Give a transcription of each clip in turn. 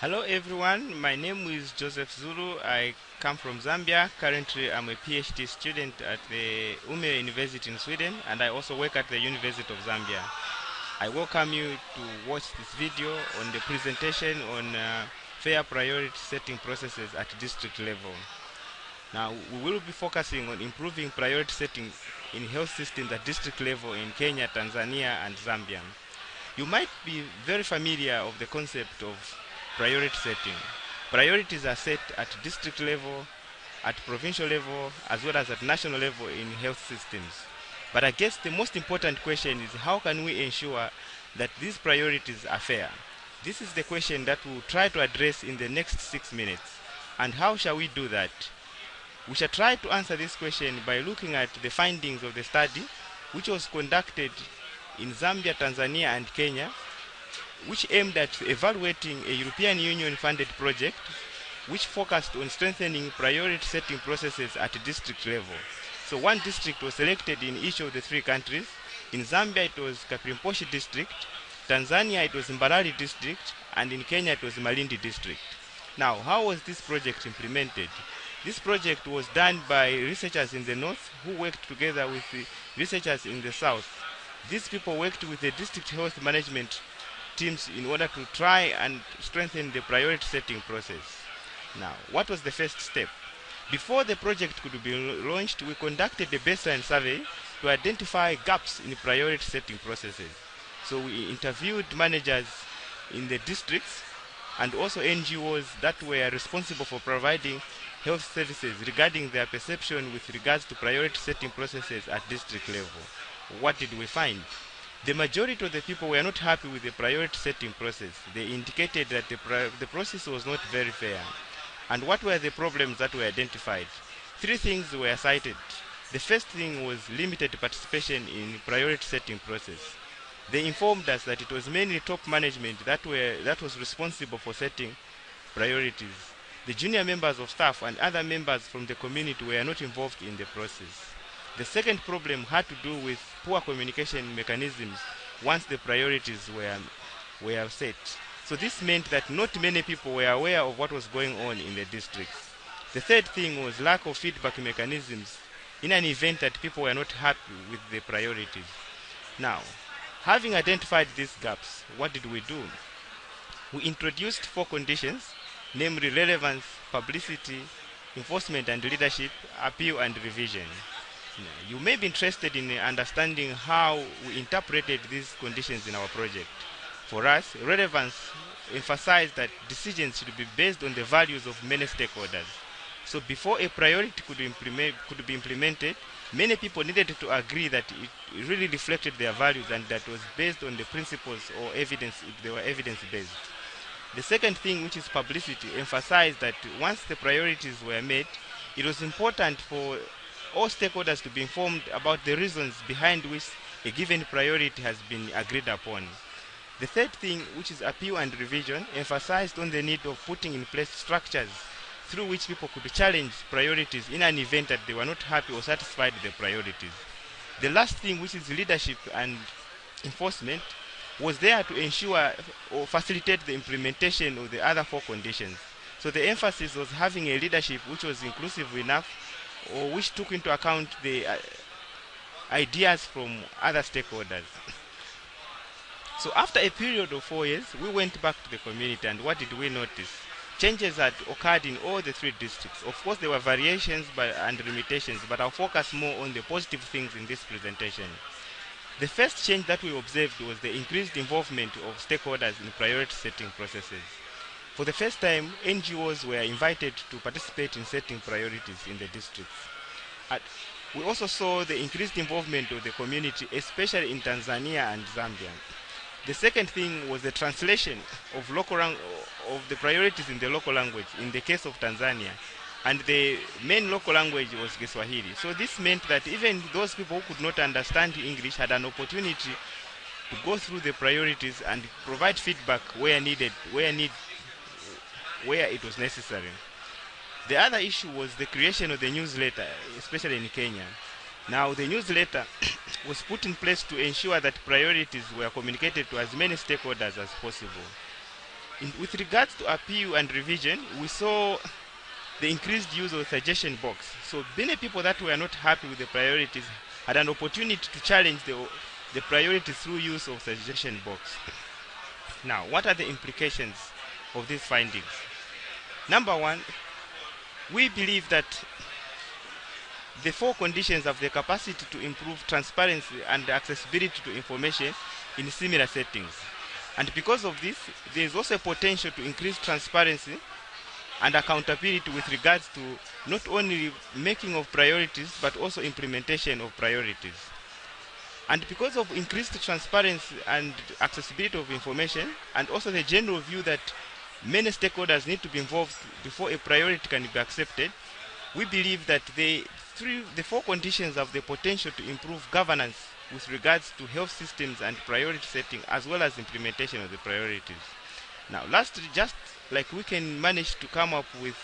Hello everyone, my name is Joseph Zulu. I come from Zambia. Currently, I'm a PhD student at the Umeå University in Sweden, and I also work at the University of Zambia. I welcome you to watch this video on the presentation on fair priority setting processes at district level. Now, we will be focusing on improving priority setting in health systems at district level in Kenya, Tanzania, and Zambia. You might be very familiar of the concept of priority setting. Priorities are set at district level, at provincial level, as well as at national level in health systems. But I guess the most important question is how can we ensure that these priorities are fair? This is the question that we'll try to address in the next 6 minutes. And how shall we do that? We shall try to answer this question by looking at the findings of the study, which was conducted in Zambia, Tanzania, and Kenya, which aimed at evaluating a European Union funded project which focused on strengthening priority setting processes at district level. So one district was selected in each of the three countries. In Zambia it was Kaprimposhi district, Tanzania it was Mbarali district, and in Kenya it was Malindi district. Now, how was this project implemented? This project was done by researchers in the north who worked together with the researchers in the south. These people worked with the district health management teams in order to try and strengthen the priority setting process. Now, what was the first step? Before the project could be launched, we conducted a baseline survey to identify gaps in priority setting processes. So we interviewed managers in the districts and also NGOs that were responsible for providing health services regarding their perception with regards to priority setting processes at district level. What did we find? The majority of the people were not happy with the priority setting process. They indicated that the process was not very fair. And what were the problems that were identified? Three things were cited. The first thing was limited participation in priority setting process. They informed us that it was mainly top management that was responsible for setting priorities. The junior members of staff and other members from the community were not involved in the process. The second problem had to do with poor communication mechanisms once the priorities were set. So this meant that not many people were aware of what was going on in the districts. The third thing was lack of feedback mechanisms in an event that people were not happy with the priorities. Now, having identified these gaps, what did we do? We introduced 4 conditions, namely relevance, publicity, enforcement and leadership, appeal and revision. You may be interested in understanding how we interpreted these conditions in our project. For us, relevance emphasized that decisions should be based on the values of many stakeholders. So before a priority could be implemented, many people needed to agree that it really reflected their values and that was based on the principles or evidence, if they were evidence-based. The second thing, which is publicity, emphasized that once the priorities were made, it was important for all stakeholders to be informed about the reasons behind which a given priority has been agreed upon. The third thing, which is appeal and revision, emphasized on the need of putting in place structures through which people could challenge priorities in an event that they were not happy or satisfied with the priorities. The last thing, which is leadership and enforcement, was there to ensure or facilitate the implementation of the other 4 conditions. So the emphasis was having a leadership which was inclusive enough or which took into account the ideas from other stakeholders. So after a period of 4 years, we went back to the community, and what did we notice? Changes had occurred in all the 3 districts. Of course, there were variations and limitations, but I'll focus more on the positive things in this presentation. The first change that we observed was the increased involvement of stakeholders in priority setting processes. For the first time, NGOs were invited to participate in setting priorities in the districts. We also saw the increased involvement of the community, especially in Tanzania and Zambia. The second thing was the translation of the priorities in the local language, in the case of Tanzania. And the main local language was Kiswahili. So this meant that even those people who could not understand English had an opportunity to go through the priorities and provide feedback where it was necessary. The other issue was the creation of the newsletter, especially in Kenya. Now, the newsletter was put in place to ensure that priorities were communicated to as many stakeholders as possible. With regards to appeal and revision, we saw the increased use of the suggestion box. So many people that were not happy with the priorities had an opportunity to challenge the priorities through use of suggestion box. Now, what are the implications of these findings? Number one, we believe that the four conditions have the capacity to improve transparency and accessibility to information in similar settings. And because of this, there is also a potential to increase transparency and accountability with regards to not only making of priorities, but also implementation of priorities. And because of increased transparency and accessibility of information, and also the general view that many stakeholders need to be involved before a priority can be accepted, we believe that the four conditions have the potential to improve governance with regards to health systems and priority setting, as well as implementation of the priorities. Now, lastly, just like we can manage to come up with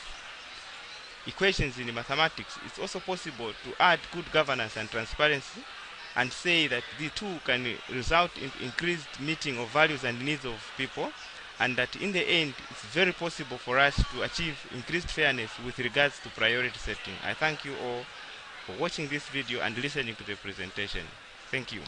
equations in mathematics, it's also possible to add good governance and transparency and say that the two can result in increased meeting of values and needs of people, and that in the end, it's very possible for us to achieve increased fairness with regards to priority setting. I thank you all for watching this video and listening to the presentation. Thank you.